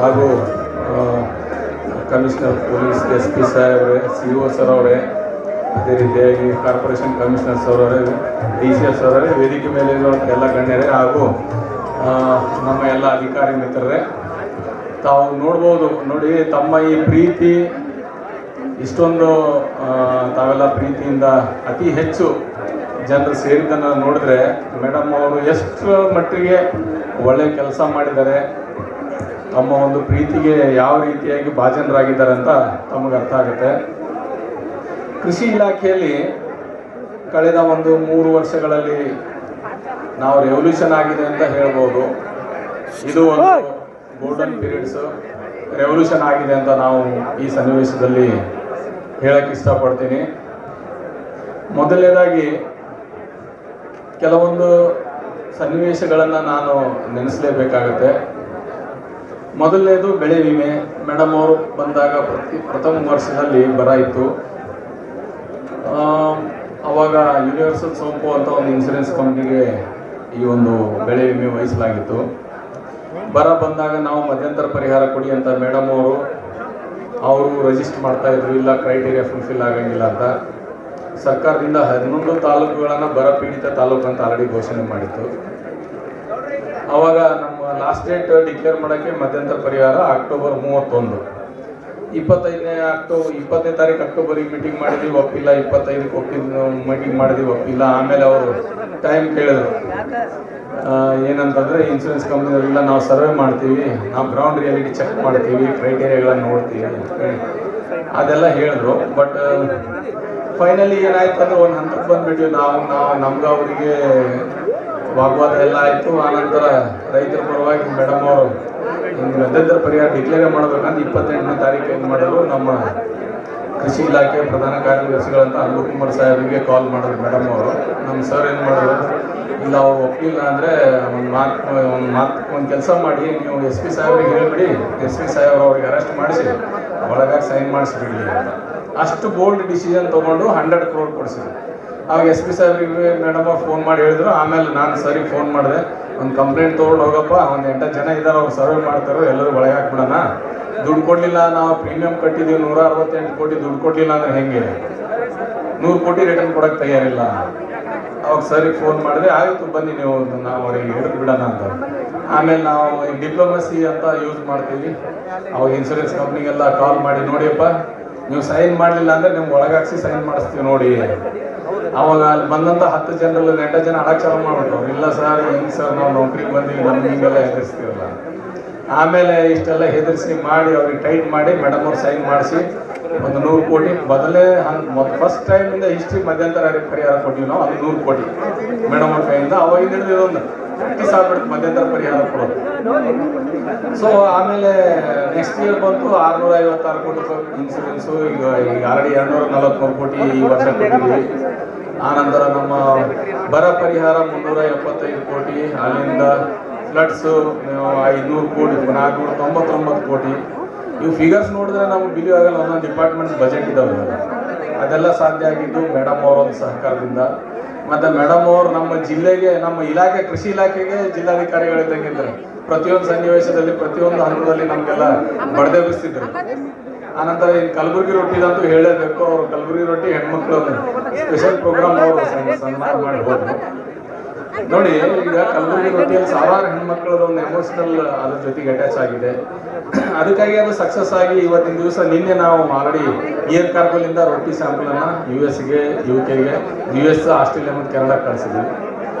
ಹಾಗೂ commissioner police SP ಸಾಹೇಬ್ರೆ, CO sir ಅವರೇ, ಅದೇ ರೀತಿಯಾಗಿ ಕಾರ್ಪೊರೇಷನ್ ಕಮಿಷನರ್ ಸರ್ ಅವರೇ, DCS ಅವರೇ, ವೇದಿಕೆ ಮೇಲೆ ಎಲ್ಲ ಗಣ್ಯರೇ ಹಾಗೂ ನಮ್ಮ ಎಲ್ಲ ಅಧಿಕಾರಿ ಮಿತ್ರರೇ, ತಾವು ನೋಡ್ಬೋದು. ನೋಡಿ, ತಮ್ಮ ಈ ಪ್ರೀತಿ ಇಷ್ಟೊಂದು ತಾವೆಲ್ಲ ಪ್ರೀತಿಯಿಂದ ಅತಿ ಹೆಚ್ಚು ಜನರು ಸೇರಿದ್ದನ್ನು ನೋಡಿದ್ರೆ ಮೇಡಮ್ ಅವರು ಎಷ್ಟು ಮಟ್ಟಿಗೆ ಒಳ್ಳೆ ಕೆಲಸ ಮಾಡಿದ್ದಾರೆ, ತಮ್ಮ ಒಂದು ಪ್ರೀತಿಗೆ ಯಾವ ರೀತಿಯಾಗಿ ಭಾಜನರಾಗಿದ್ದಾರೆ ಅಂತ ತಮಗೆ ಅರ್ಥ ಆಗುತ್ತೆ. ಕೃಷಿ ಇಲಾಖೆಯಲ್ಲಿ ಕಳೆದ ಒಂದು 3 ವರ್ಷಗಳಲ್ಲಿ ನಾವು ರೆವಲ್ಯೂಷನ್ ಆಗಿದೆ ಅಂತ ಹೇಳ್ಬೋದು. ಇದು ಒಂದು ಗೋಲ್ಡನ್ ಪೀರಿಯಡ್ಸ್, ರೆವಲ್ಯೂಷನ್ ಆಗಿದೆ ಅಂತ ನಾವು ಈ ಸನ್ನಿವೇಶದಲ್ಲಿ ಹೇಳಕ್ಕೆ ಇಷ್ಟಪಡ್ತೀನಿ. ಮೊದಲನೇದಾಗಿ ಕೆಲವೊಂದು ಸನ್ನಿವೇಶಗಳನ್ನು ನಾನು ನೆನೆಸಲೇಬೇಕಾಗತ್ತೆ. ಮೊದಲನೇದು ಬೆಳೆ ವಿಮೆ. ಮೇಡಮ್ ಅವರು ಬಂದಾಗ ಪ್ರಥಮ ವರ್ಷದಲ್ಲಿ ಬರ ಇತ್ತು. ಆವಾಗ ಯೂನಿವರ್ಸಲ್ ಸೋಂಪು ಅಂತ ಒಂದು ಇನ್ಸೂರೆನ್ಸ್ ಕಂಪ್ನಿಗೆ ಈ ಒಂದು ಬೆಳೆ ವಿಮೆ ವಹಿಸಲಾಗಿತ್ತು. ಬರ ಬಂದಾಗ ನಾವು ಮಧ್ಯಂತರ ಪರಿಹಾರ ಕೊಡಿ ಅಂತ ಮೇಡಮ್ ಅವರು ರಿಜಿಸ್ಟರ್ ಮಾಡ್ತಾಯಿದ್ರು, ಇಲ್ಲ ಕ್ರೈಟೀರಿಯಾ ಫುಲ್ಫಿಲ್ ಆಗಂಗಿಲ್ಲ ಅಂತ. ಸರ್ಕಾರದಿಂದ 11 ತಾಲೂಕುಗಳನ್ನು ಬರ ಪೀಡಿತ ತಾಲೂಕು ಅಂತ ಆಲ್ರೆಡಿ ಘೋಷಣೆ ಮಾಡಿತ್ತು. ಆವಾಗ ನಮ್ಮ ಲಾಸ್ಟ್ ಡೇಟ್ ಡಿಕ್ಲೇರ್ ಮಾಡೋಕ್ಕೆ ಮಧ್ಯಂತರ ಪರಿಹಾರ ಅಕ್ಟೋಬರ್ 31. 20ನೇ ತಾರೀಕು ಅಕ್ಟೋಬರಿಗೆ ಮೀಟಿಂಗ್ ಮಾಡಿದ್ವಿ, ಒಪ್ಪಿಲ್ಲ. 25ಕ್ಕೆ ಮೀಟಿಂಗ್ ಮಾಡಿದ್ವಿ, ಒಪ್ಪಿಲ್ಲ. ಆಮೇಲೆ ಅವರು ಟೈಮ್ ಕೇಳಿದ್ರು. ಏನಂತಂದರೆ, ಇನ್ಸೂರೆನ್ಸ್ ಕಂಪ್ನಿಯವರೆಲ್ಲ ನಾವು ಸರ್ವೆ ಮಾಡ್ತೀವಿ, ನಾವು ಗ್ರೌಂಡ್ ರಿಯಾಲಿಟಿ ಚೆಕ್ ಮಾಡ್ತೀವಿ, ಕ್ರೈಟೇರಿಯಾಗಳನ್ನು ನೋಡ್ತೀವಿ ಅದೆಲ್ಲ ಹೇಳಿದ್ರು. ಬಟ್ ಫೈನಲಿ ಏನಾಯ್ತು ಅಂದರೆ ಒಂದು ಹಂತಕ್ಕೆ ಬಂದುಬಿಟ್ಟು ನಾವು ನಮ್ಗೆ ಅವರಿಗೆ ವಾಗ್ವಾದ ಎಲ್ಲ ಆಯಿತು. ಆನಂತರ ರೈತರ ಪರವಾಗಿ ಮೇಡಮ್ ಅವರು ಮಧ್ಯಂತರ ಪರಿಹಾರ ಡಿಕ್ಲೇರ್ ಮಾಡಬೇಕಂತ 28ನೇ ತಾರೀಕು ಏನು ಮಾಡಿದ್ರು, ನಮ್ಮ ಕೃಷಿ ಇಲಾಖೆ ಪ್ರಧಾನ ಕಾರ್ಯದರ್ಶಿಗಳಂತ ಅನ್ಬು ಕುಮಾರ್ ಸಾಹೇಬರಿಗೆ ಕಾಲ್ ಮಾಡಿದ್ರು ಮೇಡಮ್ ಅವರು. ನಮ್ಮ ಸರ್ ಏನು ಮಾಡಿದ್ರು, ಇಲ್ಲ ಅವ್ರು ಒಪ್ಪಿಲ್ಲ ಅಂದರೆ ಒಂದು ಕೆಲಸ ಮಾಡಿ, ನೀವು SP ಸಾಹೇಬ್ರಿಗೆ ಹೇಳಿಬಿಡಿ, SP ಸಾಹೇಬ್ರು ಅವ್ರಿಗೆ ಅರೆಸ್ಟ್ ಮಾಡಿಸಿ ಒಳಗಾಗಿ ಸೈನ್ ಮಾಡಿಸ್ಬಿಡ್ಲಿ ಅಂತ. ಅಷ್ಟು ಬೋಲ್ಡ್ ಡಿಸಿಷನ್ ತೊಗೊಂಡು 100 crore ಕೊಡಿಸಿದ್ರು. ಆವಾಗ SP ಸಾಹೇಬ್ರಿಗೆ ಮೇಡಮ್ ಅವ್ರು ಫೋನ್ ಮಾಡಿ ಹೇಳಿದ್ರು. ಆಮೇಲೆ ನಾನು ಸರಿಗೆ ಫೋನ್ ಮಾಡಿದೆ, ಒಂದು ಕಂಪ್ಲೇಂಟ್ ತೊಗೊಂಡು ಹೋಗಪ್ಪ, ಒಂದು 8 ಜನ ಇದ್ದಾರೆ, ಅವ್ರು ಸರ್ವೆ ಮಾಡ್ತಾರೋ, ಎಲ್ಲರೂ ಒಳಗೆ ಹಾಕ್ಬಿಡೋಣ. ದುಡ್ಡು ಕೊಡಲಿಲ್ಲ, ನಾವು ಪ್ರೀಮಿಯಂ ಕಟ್ಟಿದ್ದೀವಿ 168 ಕೋಟಿ, ದುಡ್ಡು ಕೊಡಲಿಲ್ಲ ಅಂದರೆ ಹೆಂಗೆ? 100 ಕೋಟಿ ರಿಟರ್ನ್ ಕೊಡೋಕ್ಕೆ ತಯಾರಿಲ್ಲ. ಅವಾಗ ಸರಿಗೆ ಫೋನ್ ಮಾಡಿದೆ, ಆಯಿತು ಬನ್ನಿ ನೀವು, ನಾವು ಅವ್ರಿಗೆ ಹಿಡಿದು ಬಿಡೋಣ ಅಂತ. ಆಮೇಲೆ ನಾವು ಈ ಡಿಪ್ಲೊಮಸಿ ಅಂತ ಯೂಸ್ ಮಾಡ್ತೀವಿ. ಅವಾಗ ಇನ್ಸೂರೆನ್ಸ್ ಕಂಪ್ನಿಗೆಲ್ಲ ಕಾಲ್ ಮಾಡಿ, ನೋಡಿಯಪ್ಪ ನೀವು ಸೈನ್ ಮಾಡಲಿಲ್ಲ ಅಂದರೆ ನಿಮ್ಗೆ ಒಳಗಾಕ್ಸಿ ಸೈನ್ ಮಾಡಿಸ್ತೀವಿ ನೋಡಿ. ಅವಾಗ ಅಲ್ಲಿ ಬಂದಂಥ 10 ಜನರಲ್ಲಿ 8 ಜನ ಅಡಕ್ಕೆ ಚಾಲು ಮಾಡ್ಬಿಟ್ರು. ಇಲ್ಲ ಸರ್, ಹೆಂಗೆ ಸರ್, ನಾವು ನೌಕರಿಗೆ ಬಂದೀವಿ, ನಮ್ಗೆ ಹಿಂಗೆಲ್ಲ ಹೆದರ್ಸ್ತೀವಲ್ಲ. ಆಮೇಲೆ ಇಷ್ಟೆಲ್ಲ ಹೆದರಿಸಿ ಮಾಡಿ ಅವ್ರಿಗೆ ಟೈಟ್ ಮಾಡಿ ಮೇಡಮ್ ಅವ್ರು ಸೈನ್ ಮಾಡಿಸಿ ಒಂದು 100 ಕೋಟಿ ಮೊದಲೇ ಫಸ್ಟ್ ಟೈಮಿಂದ ಹಿಸ್ಟ್ರಿ ಮಧ್ಯಂತರ ಪರಿಹಾರ ಕೊಟ್ಟಿವಿ ನಾವು. ಅದು 100 ಕೋಟಿ ಮೇಡಮ್ ಅವ್ರ ಕೈಯಿಂದ. ಅವಾಗಿಂದ ಹಿಡಿದು ಒಂದು 50 ಸಾವಿರ ಮಧ್ಯಂತರ ಪರಿಹಾರ ಕೊಡೋದು. ಸೊ ಆಮೇಲೆ ನೆಕ್ಸ್ಟ್ ಇಯರ್ ಬಂತು 656 ಕೋಟಿ ಇನ್ಸೂರೆನ್ಸು. ಈಗ ಆಲ್ರೆಡಿ 243 ಕೋಟಿ ಈ ವರ್ಷ ಕೊಟ್ಟಿದ್ದೀವಿ. ಆನಂತರ ನಮ್ಮ ಬರ ಪರಿಹಾರ 375 ಕೋಟಿ, ಅಲ್ಲಿಂದ ಫ್ಲಡ್ಸು 500 ಕೋಟಿ, 499 ಕೋಟಿ. ಇವು ಫಿಗರ್ಸ್ ನೋಡಿದ್ರೆ ನಮ್ಗೆ ಬಿಲಿಯೋ ಆಗಲ್ಲ. ಒಂದೊಂದು ಡಿಪಾರ್ಟ್ಮೆಂಟ್ ಬಜೆಟ್ ಇದ್ದಾವೆ. ಅದೆಲ್ಲ ಸಾಧ್ಯ ಆಗಿದ್ದು ಮೇಡಮ್ ಅವರ ಒಂದು ಸಹಕಾರದಿಂದ. ಮತ್ತು ಮೇಡಮ್ ಅವರು ನಮ್ಮ ಜಿಲ್ಲೆಗೆ, ನಮ್ಮ ಇಲಾಖೆ, ಕೃಷಿ ಇಲಾಖೆಗೆ ಜಿಲ್ಲಾಧಿಕಾರಿಗಳಿದ್ದಂಗಿದ್ದಾರೆ. ಪ್ರತಿಯೊಂದು ಸನ್ನಿವೇಶದಲ್ಲಿ, ಪ್ರತಿಯೊಂದು ಹಂತದಲ್ಲಿ ನಮಗೆಲ್ಲ ಬಡ್ದೆಬ್ಬಿಸ್ತಿದ್ರು. ಆನಂತರ ಇನ್ನು ಕಲಬುರಗಿ ರೊಟ್ಟಿದಂತೂ ಹೇಳಲೇಬೇಕು. ಅವರು ಕಲಬುರಗಿ ರೊಟ್ಟಿ ಹೆಣ್ಮಕ್ಳು ಸ್ಪೆಷಲ್ ಪ್ರೋಗ್ರಾಮ್ ಅವರು ಸನ್ಮಾನ ಮಾಡಿ ಹೋದ್ರು. ನೋಡಿ, ಈಗ ಕಲಬುರಗಿ ರೊಟ್ಟಿಯಲ್ಲಿ ಸಾವಿರಾರು ಹೆಣ್ಮಕ್ಳದ ಒಂದು ಎಮೋಷನಲ್ ಅದ್ರ ಜೊತೆಗೆ ಅಟ್ಯಾಚ್ ಆಗಿದೆ. ಅದಕ್ಕಾಗಿ ಅದು ಸಕ್ಸಸ್ ಆಗಿ ಇವತ್ತಿನ ದಿವಸ, ನಿನ್ನೆ ನಾವು ಆಲ್ರೆಡಿ ಏರ್ ಕಾರ್ಗೋಲಿಂದ ರೊಟ್ಟಿ ಸ್ಯಾಂಪಲನ್ನು US-ಗೆ, UK-ಗೆ, US, ಆಸ್ಟ್ರೇಲಿಯಾ ಮತ್ತು ಕೆನಡಾ ಕಳಿಸಿದ್ವಿ.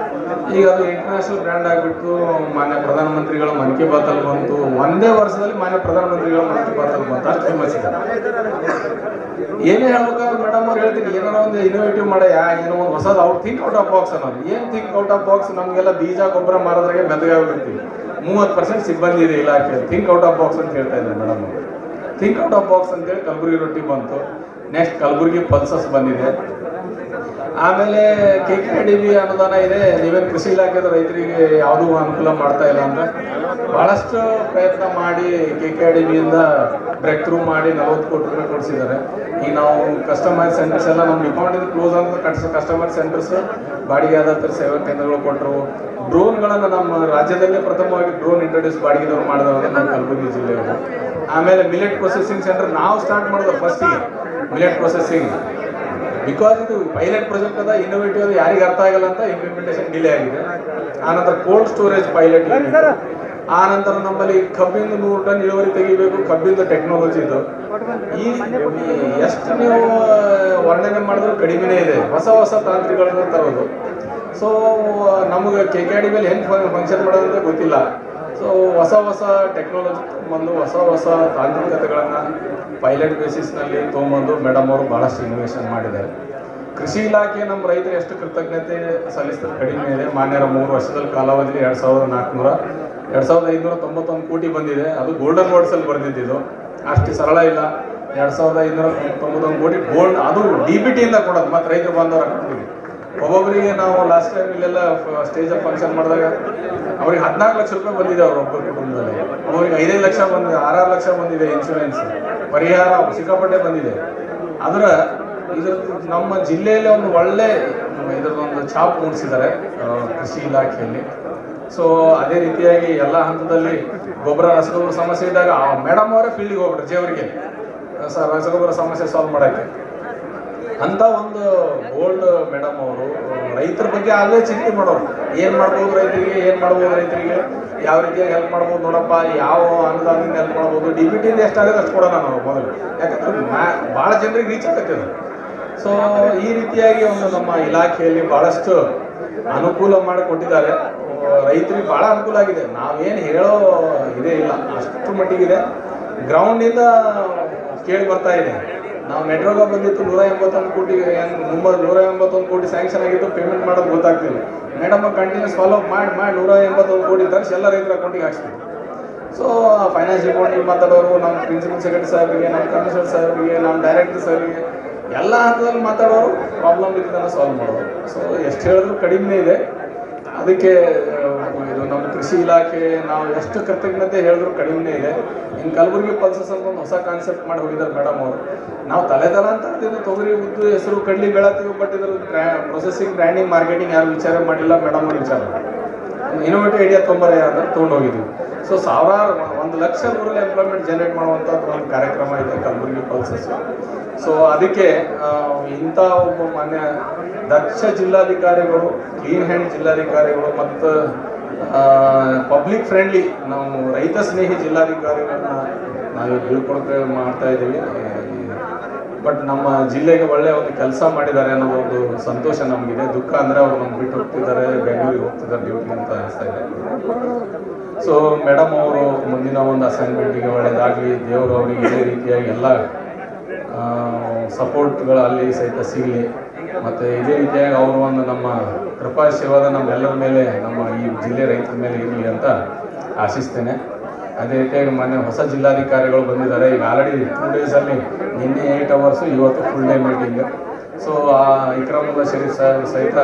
ಈಗ ಅದು ಇಂಟರ್ನ್ಯಾಷನಲ್ ಬ್ರ್ಯಾಂಡ್ ಆಗಿಬಿಟ್ಟು ಮಾನ್ಯ ಪ್ರಧಾನಮಂತ್ರಿಗಳು ಮನ್ ಕಿ ಬಾತಲ್ಲಿ ಬಂತು. ಒಂದೇ ವರ್ಷದಲ್ಲಿ ಮಾನ್ಯ ಪ್ರಧಾನಮಂತ್ರಿಗಳು ಮನ್ ಕಿ ಬಾತಲ್ಲಿ ಬಂತು. ಅಷ್ಟು ಫೇಮಸ್ ಇದೆ. ಏನೇ ಹೇಳ್ಬೇಕಾದ್ರೆ ಮೇಡಮ್ ಅವ್ರು ಹೇಳ್ತೀನಿ, ಏನೋ ಒಂದು ಇನೋವೇಟಿವ್ ಮಾಡ, ಏನೋ ಒಂದು ಹೊಸದು ಅವ್ರು ಥಿಂಕ್ ಔಟ್ ಆಫ್ ಬಾಕ್ಸ್ ಅನ್ನೋದು. ಏನು ಥಿಂಕ್ ಔಟ್ ಆಫ್ ಬಾಕ್ಸ್? ನಮಗೆಲ್ಲ ಬೀಜ ಗೊಬ್ಬರ ಮಾರೋದ್ರಾಗೆ ಮೆತ್ತಗಾಗ್ಬಿಡ್ತೀವಿ. 30% ಸಿಬ್ಬಂದಿ ಇದೆ ಇಲಾಖೆ. ಥಿಂಕ್ ಔಟ್ ಆಫ್ ಬಾಕ್ಸ್ ಅಂತ ಹೇಳ್ತಾ ಇದ್ದಾರೆ ಮೇಡಮ್ ಅವರು. ಥಿಂಕ್ ಔಟ್ ಆಫ್ ಬಾಕ್ಸ್ ಅಂತೇಳಿ ಕಲಬುರಗಿ ರೊಟ್ಟಿ ಬಂತು. ನೆಕ್ಸ್ಟ್ ಕಲಬುರಗಿ ಪಲ್ಸಸ್ ಬಂದಿದೆ. ಆಮೇಲೆ KKDB ಅನುದಾನ ಇದೆ. ನೀವೇನು ಕೃಷಿ ಇಲಾಖೆದ ರೈತರಿಗೆ ಯಾವುದೂ ಅನುಕೂಲ ಮಾಡ್ತಾ ಇಲ್ಲ ಅಂದ್ರೆ ಭಾಳಷ್ಟು ಪ್ರಯತ್ನ ಮಾಡಿ KKDBಯಿಂದ ಬ್ರೇಕ್ ಥ್ರೂ ಮಾಡಿ 40 ಕೋಟಿ ರೂಪಾಯಿ ಕೊಡಿಸಿದ್ದಾರೆ. ಈಗ ನಾವು ಕಸ್ಟಮರ್ ಸೆಂಟರ್ಸ್ ಎಲ್ಲ ನಮ್ಮ ಡಿಪಾರ್ಟ್ಮೆಂಟ್ ಕ್ಲೋಸ್ ಅಂತ ಕಸ್ಟಮರ್ ಸೆಂಟರ್ಸ್ ಬಾಡಿಗೆ ಆಧಾರಿತ ಸೇವಾ ಕೇಂದ್ರಗಳು ಕೊಟ್ಟರು. ಡ್ರೋನ್ಗಳನ್ನು ನಮ್ಮ ರಾಜ್ಯದಲ್ಲೇ ಪ್ರಥಮವಾಗಿ ಡ್ರೋನ್ ಇಂಟ್ರೊಡ್ಯೂಸ್ ಬಾಡಿಗೆದವ್ರು ಮಾಡಿದವರು ನಮ್ಮ ಕಲಬುರಗಿ ಜಿಲ್ಲೆಯವರು. ಆಮೇಲೆ ಮಿಲೆಟ್ ಪ್ರೊಸೆಸಿಂಗ್ ಸೆಂಟರ್ ನಾವು ಸ್ಟಾರ್ಟ್ ಮಾಡೋದು ಫಸ್ಟಿಗೆ ಮಿಲೆಟ್ ಪ್ರೊಸೆಸಿಂಗ್. ಬಿಕಾಸ್ ಇದು ಪೈಲಟ್ ಪ್ರಾಜೆಕ್ಟ್ ಅದ, ಇನ್ನೋವೇಟಿವ್ ಅದು, ಯಾರಿಗೆ ಅರ್ಥ ಆಗಲ್ಲ ಅಂತ ಇಂಪ್ಲಿಮೆಂಟೇಷನ್ ಡಿಲೇ ಆಗಿದೆ. ಆನಂತರ ಕೋಲ್ಡ್ ಸ್ಟೋರೇಜ್ ಪೈಲಟ್, ಆನಂತರ ನಮ್ಮಲ್ಲಿ ಕಬ್ಬಿಂದು 100 ಟನ್ ಇಳುವರಿ ತೆಗಿಬೇಕು, ಕಬ್ಬಿಂದು ಟೆಕ್ನಾಲಜಿ ಇದು. ಈ ಎಷ್ಟು ನೀವು ವರ್ಣನೆ ಮಾಡಿದ್ರು ಕಡಿಮೆನೇ ಇದೆ, ಹೊಸ ಹೊಸ ತಾಂತ್ರಿಕಗಳನ್ನ ತರೋದು. ಸೊ ನಮಗೆ KKDB ಮೇಲೆ ಹೆಂಗೆ ಫಂಕ್ಷನ್ ಮಾಡೋದಂತ ಗೊತ್ತಿಲ್ಲ. ಸೊ ಹೊಸ ಟೆಕ್ನಾಲಜಿ ಬಂದು ಹೊಸ ತಾಂತ್ರಿಕತೆಗಳನ್ನು ಪೈಲಟ್ ಬೇಸಿಸ್ನಲ್ಲಿ ತೊಗೊಂಬಂದು ಮೇಡಮ್ ಅವರು ಭಾಳಷ್ಟು ಇನೋವೇಷನ್ ಮಾಡಿದ್ದಾರೆ. ಕೃಷಿ ಇಲಾಖೆ ನಮ್ಮ ರೈತರು ಎಷ್ಟು ಕೃತಜ್ಞತೆ ಸಲ್ಲಿಸಿದ್ರೆ ಕಡಿಮೆ ಇದೆ. ಮಾನ್ಯರ 3 ವರ್ಷದ ಕಾಲಾವಧಿಯಲ್ಲಿ 2,591 ಕೋಟಿ ಬಂದಿದೆ. ಅದು ಗೋಲ್ಡನ್ ವರ್ಡ್ಸಲ್ಲಿ ಬರೆದಿದ್ದು, ಅಷ್ಟು ಸರಳ ಇಲ್ಲ. 2,591 ಕೋಟಿ ಗೋಲ್ಡ್, ಅದು DBTಯಿಂದ ಕೊಡೋದು, ಮತ್ತು ರೈತರು ಬಂದವರು ಹಾಕ್ತೀವಿ. ಒಬ್ಬೊಬ್ಬರಿಗೆ ನಾವು ಲಾಸ್ಟ್ ಟೈಮ್ ಇಲ್ಲೆಲ್ಲ ಸ್ಟೇಜ್ ಫಂಕ್ಷನ್ ಮಾಡಿದಾಗ ಅವ್ರಿಗೆ 14 ಲಕ್ಷ ರೂಪಾಯಿ ಬಂದಿದೆ ಅವ್ರೊಬ್ಬರ ಕುಟುಂಬದಲ್ಲಿ. ಅವ್ರಿಗೆ 5 ಲಕ್ಷ ಬಂದಿದೆ, 6 ಲಕ್ಷ ಬಂದಿದೆ ಇನ್ಶೂರೆನ್ಸ್ ಪರಿಹಾರ ಸಿಕ್ಕಾಪಟ್ಟೆ ಬಂದಿದೆ. ಅದರ ನಮ್ಮ ಜಿಲ್ಲೆಯಲ್ಲಿ ಒಂದು ಒಳ್ಳೆ ಇದರದೊಂದು ಛಾಪ್ ಮೂಡಿಸಿದ್ದಾರೆ ಕೃಷಿ ಇಲಾಖೆಯಲ್ಲಿ. ಸೊ ಅದೇ ರೀತಿಯಾಗಿ ಎಲ್ಲ ಹಂತದಲ್ಲಿ ಗೊಬ್ಬರ ರಸಗೊಬ್ಬರ ಸಮಸ್ಯೆ ಇದ್ದಾಗ ಮೇಡಮ್ ಅವರೇ ಫೀಲ್ಡಿಗೆ ಹೋಗ್ಬಿಟ್ರು ಜೇವರಿಗೆ ರಸಗೊಬ್ಬರ ಸಮಸ್ಯೆ ಸಾಲ್ವ್ ಮಾಡೋಕ್ಕೆ. ಅಂತ ಒಂದು ಗೋಲ್ಡ್ ಮೇಡಮ್ ಅವರು ರೈತರ ಬಗ್ಗೆ ಆಗಲೇ ಚಿಂತೆ ಮಾಡೋರು. ಏನು ಮಾಡ್ಬೋದು ರೈತರಿಗೆ, ಯಾವ ರೀತಿಯಾಗಿ ಹೆಲ್ಪ್ ಮಾಡ್ಬೋದು ನೋಡಪ್ಪ, ಯಾವ ಅನುದಾನದಿಂದ ಹೆಲ್ಪ್ ಮಾಡ್ಬೋದು, DBTಯಿಂದ ಎಷ್ಟಾಗುತ್ತೆ ಅಷ್ಟು ಕೊಡೋಣ ನಾವು ಮೊದಲು, ಯಾಕಂದ್ರೆ ಭಾಳ ಜನರಿಗೆ ರೀಚ್ ಆಗತ್ತೆ ಅದು. ಸೊ ಈ ರೀತಿಯಾಗಿ ಒಂದು ನಮ್ಮ ಇಲಾಖೆಯಲ್ಲಿ ಭಾಳಷ್ಟು ಅನುಕೂಲ ಮಾಡಿಕೊಟ್ಟಿದ್ದಾರೆ. ರೈತರಿಗೆ ಭಾಳ ಅನುಕೂಲ ಆಗಿದೆ. ನಾವೇನು ಹೇಳೋ ಇದೇ ಇಲ್ಲ, ಅಷ್ಟು ಮಟ್ಟಿಗಿದೆ. ಗ್ರೌಂಡಿಂದ ಕೇಳಿ ಬರ್ತಾ ಇದೆ. ನಾವು ಮೆಟ್ರೋಗ ಬಂದಿತ್ತು 181 ಕೋಟಿ, 181 ಕೋಟಿ ಸ್ಯಾಂಕ್ಷನ್ ಆಗಿತ್ತು, ಪೇಮೆಂಟ್ ಮಾಡೋದು ಗೊತ್ತಾಗ್ತಿಲ್ಲ. ಮೇಡಮ್ ಕಂಟಿನ್ಯೂಸ್ ಫಾಲೋ ಅಪ್ ಮಾಡಿ 181 ಕೋಟಿ ತರಿಸಿ ಎಲ್ಲ ರೈತರ ಅಕೌಂಟಿಗೆ ಹಾಕ್ಸ್ತೀವಿ. ಸೊ ಫೈನಾನ್ಸ್ ಡಿಪಾರ್ಟ್ಮೆಂಟ್ ಮಾತಾಡೋರು, ನಮ್ಮ ಪ್ರಿನ್ಸಿಪಲ್ ಸೆಕ್ರೆಟರಿ ಸಾಹೇಬರಿಗೆ, ನಮ್ಮ ಕಮಿಷನರ್ ಸಾಹೇಬರಿಗೆ, ನಮ್ಮ ಡೈರೆಕ್ಟರ್ ಸಾಹೇಬರಿಗೆ, ಎಲ್ಲ ಹಂತದಲ್ಲಿ ಮಾತಾಡೋರು, ಪ್ರಾಬ್ಲಮ್ ಇದನ್ನು ಸಾಲ್ವ್ ಮಾಡೋರು. ಸೊ ಎಷ್ಟು ಹೇಳಿದ್ರು ಕಡಿಮೆ ಇದೆ. ಅದಕ್ಕೆ ಇದು ನಮ್ಮ ಕೃಷಿ ಇಲಾಖೆ ನಾವು ಎಷ್ಟು ಕೃತಜ್ಞತೆ ಹೇಳಿದ್ರು ಕಡಿಮೆ ಇದೆ. ಇನ್ನು ಕಲಬುರಗಿ ಪಲ್ಸಸ್ ಅಂತ ಒಂದು ಹೊಸ ಕಾನ್ಸೆಪ್ಟ್ ಮಾಡಿ ಹೋಗಿದ್ದಾರೆ ಮೇಡಮ್ ಅವರು. ನಾವು ತಲೆತಲಾಂತರದಿಂದ ತೊಗರಿ, ಉದ್ದು, ಹೆಸರು, ಕಡ್ಲಿ ಬೆಳತೀವಿ, ಬಟ್ ಇದ್ರ ಪ್ರೊಸೆಸಿಂಗ್, ಬ್ರ್ಯಾಂಡಿಂಗ್, ಮಾರ್ಕೆಟಿಂಗ್ ಯಾರು ವಿಚಾರ ಮಾಡಿಲ್ಲ, ಮೇಡಮ್ ಅವರು ವಿಚಾರ ಇನೋವೇಟಿವ್ ಐಡಿಯಾ ತೊಗೊಂಡು ಹೋಗಿದ್ವಿ. So 1 lakh rural employment generate ಮಾಡುವಂಥದ್ದು ಒಂದು ಕಾರ್ಯಕ್ರಮ ಇದೆ ಕಲಬುರಗಿ ಪಲ್ಸಸ್. ಸೊ ಅದಕ್ಕೆ ಇಂಥ ಒಬ್ಬ ಮಾನ್ಯ ದಕ್ಷ ಜಿಲ್ಲಾಧಿಕಾರಿಗಳು, ಕ್ಲೀನ್ ಹ್ಯಾಂಡ್ ಜಿಲ್ಲಾಧಿಕಾರಿಗಳು ಮತ್ತು ಪಬ್ಲಿಕ್ ಫ್ರೆಂಡ್ಲಿ, ನಾವು ರೈತ ಸ್ನೇಹಿ ಜಿಲ್ಲಾಧಿಕಾರಿಗಳನ್ನ ನಾವು ಬೀಳ್ಕೊಳಕ್ಕೆ ಮಾಡ್ತಾ ಇದ್ದೀವಿ. ಬಟ್ ನಮ್ಮ ಜಿಲ್ಲೆಗೆ ಒಳ್ಳೆಯ ಒಂದು ಕೆಲಸ ಮಾಡಿದ್ದಾರೆ ಅನ್ನೋ ಒಂದು ಸಂತೋಷ ನಮಗಿದೆ. ದುಃಖ ಅಂದರೆ ಅವ್ರು ನಮ್ಗೆ ಬಿಟ್ಟು ಹೋಗ್ತಿದ್ದಾರೆ, ಬೆಂಗಳೂರಿಗೆ ಹೋಗ್ತಿದ್ದಾರೆ ಡ್ಯೂಟಿ ಅಂತ ಅನಿಸ್ತಾ ಇದೆ. ಸೊ ಮೇಡಮ್ ಅವರು ಮುಂದಿನ ಒಂದು ಅಸೈನ್ಮೆಂಟಿಗೆ ಒಳ್ಳೆಯದಾಗಲಿ, ದೇವರು ಅವರಿಗೆ ಇದೇ ರೀತಿಯಾಗಿ ಎಲ್ಲ ಸಪೋರ್ಟ್ಗಳು ಅಲ್ಲಿ ಸಹಿತ ಸಿಗಲಿ. ಮತ್ತು ಇದೇ ರೀತಿಯಾಗಿ ಅವರು ಒಂದು ನಮ್ಮ ಕೃಪಾಶೀರ್ವಾದ ನಮ್ಮೆಲ್ಲರ ಮೇಲೆ, ನಮ್ಮ ಈ ಜಿಲ್ಲೆ ರೈತರ ಮೇಲೆ ಇರಲಿ ಅಂತ ಆಶಿಸ್ತೇನೆ. ಅದೇ ರೀತಿಯಾಗಿ ಮೊನ್ನೆ ಹೊಸ ಜಿಲ್ಲಾಧಿಕಾರಿಗಳು ಬಂದಿದ್ದಾರೆ. ಈಗ ಆಲ್ರೆಡಿ 2 ಡೇಸಲ್ಲಿ ನಿನ್ನೆ 8 ಅವರ್ಸು, ಇವತ್ತು full day meeting. So Ikram Sharif Saheb ಸಹಿತ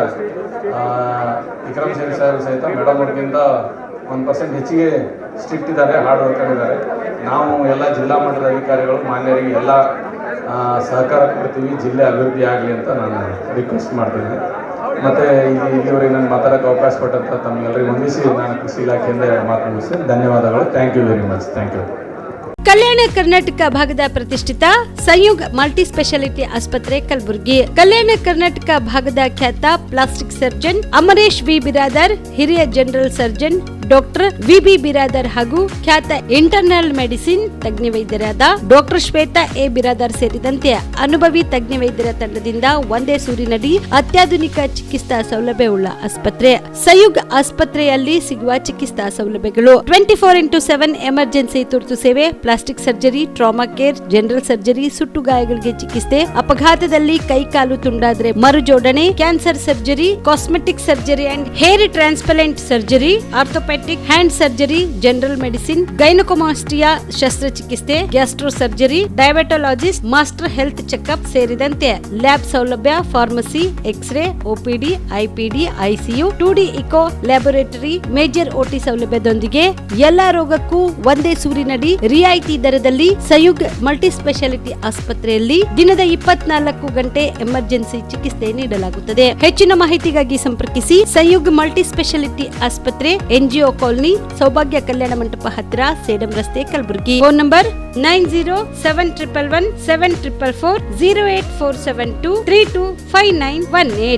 ಮೇಡಮ್ ಅವ್ರಿಗಿಂತ 1% ಹೆಚ್ಚಿಗೆ ಸ್ಟ್ರಿಕ್ಟ್ ಇದ್ದಾರೆ, ಹಾರ್ಡ್ ವರ್ಕರ್ ಇದ್ದಾರೆ. ನಾವು ಎಲ್ಲ ಜಿಲ್ಲಾ ಮಟ್ಟದ ಅಧಿಕಾರಿಗಳು ಮಾನ್ಯರಿಗೆ ಎಲ್ಲ ಸಹಕಾರ ಕೊಡ್ತೀವಿ, ಜಿಲ್ಲೆ ಅಭಿವೃದ್ಧಿ ಆಗಲಿ ಅಂತ ನಾನು ರಿಕ್ವೆಸ್ಟ್ ಮಾಡ್ತೀನಿ. ಮತ್ತು ಇಲ್ಲಿವರೆಗೆ ನಾನು ಮಾತಾಡೋಕ್ಕೆ ಅವಕಾಶ ಕೊಟ್ಟಂತ ತಮ್ಮೆಲ್ಲರಿಗೂ ವಂದಿಸಿ ನಾನು ಕೃಷಿ ಇಲಾಖೆಯಿಂದ 2 ಮಾತು ಮುಗಿಸಿ ಧನ್ಯವಾದಗಳು. Thank you very much. Thank you. Kalyana Karnataka ಭಾಗದ ಪ್ರತಿಷ್ಠಿತ ಸಂಯುಗ್ ಮಲ್ಟಿ ಸ್ಪೆಷಾಲಿಟಿ ಆಸ್ಪತ್ರೆ ಕಲಬುರಗಿ. ಕಲ್ಯಾಣ ಕರ್ನಾಟಕ ಭಾಗದ ಖ್ಯಾತ plastic surgeon Amaresh V Biradar, ಹಿರಿಯ general surgeon doctor V B. Biradar ಹಾಗೂ ಖ್ಯಾತ ಇಂಟರ್ನಲ್ ಮೆಡಿಸಿನ್ ತಜ್ಞ ವೈದ್ಯರಾದ ಡಾಕ್ಟರ್ ಶ್ವೇತಾ ಎ. ಬಿರಾದರ್ ಸೇರಿದಂತೆ ಅನುಭವಿ ತಜ್ಞ ವೈದ್ಯರ ತಂಡದಿಂದ ಒಂದೇ ಸೂರಿನಡಿ ಅತ್ಯಾಧುನಿಕ ಚಿಕಿತ್ಸಾ ಸೌಲಭ್ಯವುಳ್ಳ ಆಸ್ಪತ್ರೆ. ಸಂಯುಗ್ ಆಸ್ಪತ್ರೆಯಲ್ಲಿ ಸಿಗುವ ಚಿಕಿತ್ಸಾ ಸೌಲಭ್ಯಗಳು: 24x7 ಎಮರ್ಜೆನ್ಸಿ ತುರ್ತು ಸೇವೆ, plastic surgery, trauma care, general surgery, ಸುಟ್ಟು ಗಾಯಗಳಿಗೆ ಚಿಕಿತ್ಸೆ, ಅಪಘಾತದಲ್ಲಿ ಕೈ ಕಾಲು ತುಂಡಾದ್ರೆ ಮರುಜೋಡಣೆ, cancer surgery, cosmetic surgery and hair transplant surgery, orthopaedic orthopaedic, hand surgery, general medicine, gynaecomastia ಶಸ್ತ್ರಚಿಕಿತ್ಸೆ, gastro surgery, diabetologist, master health checkup ಸೇರಿದಂತೆ ಲ್ಯಾಬ್ ಸೌಲಭ್ಯ, pharmacy, x ray, OPD, IPD, ICU, 2D echo laboratory, major OT ಸೌಲಭ್ಯದೊಂದಿಗೆ ಎಲ್ಲಾ ರೋಗಕ್ಕೂ ಒಂದೇ ಸೂರಿನಡಿ ರಿಯಾಯಿತಿ ದರದಲ್ಲಿ ಸಂಯುಗ್ multi speciality ಆಸ್ಪತ್ರೆಯಲ್ಲಿ ದಿನದ 24 ಗಂಟೆ ಎಮರ್ಜೆನ್ಸಿ ಚಿಕಿತ್ಸೆ ನೀಡಲಾಗುತ್ತದೆ. ಹೆಚ್ಚಿನ ಮಾಹಿತಿಗಾಗಿ ಸಂಪರ್ಕಿಸಿ ಸಂಯುಗ್ ಮಲ್ಟಿ ಸ್ಪೆಷಾಲಿಟಿ ಆಸ್ಪತ್ರೆ, NGO ಕಾಲೋನಿ, ಸೌಭಾಗ್ಯ ಕಲ್ಯಾಣ ಮಂಟಪ ಹತ್ತಿರ, ಸೇಡಂ ರಸ್ತೆ, ಕಲಬುರಗಿ. Phone number 9071117444, 08472325918.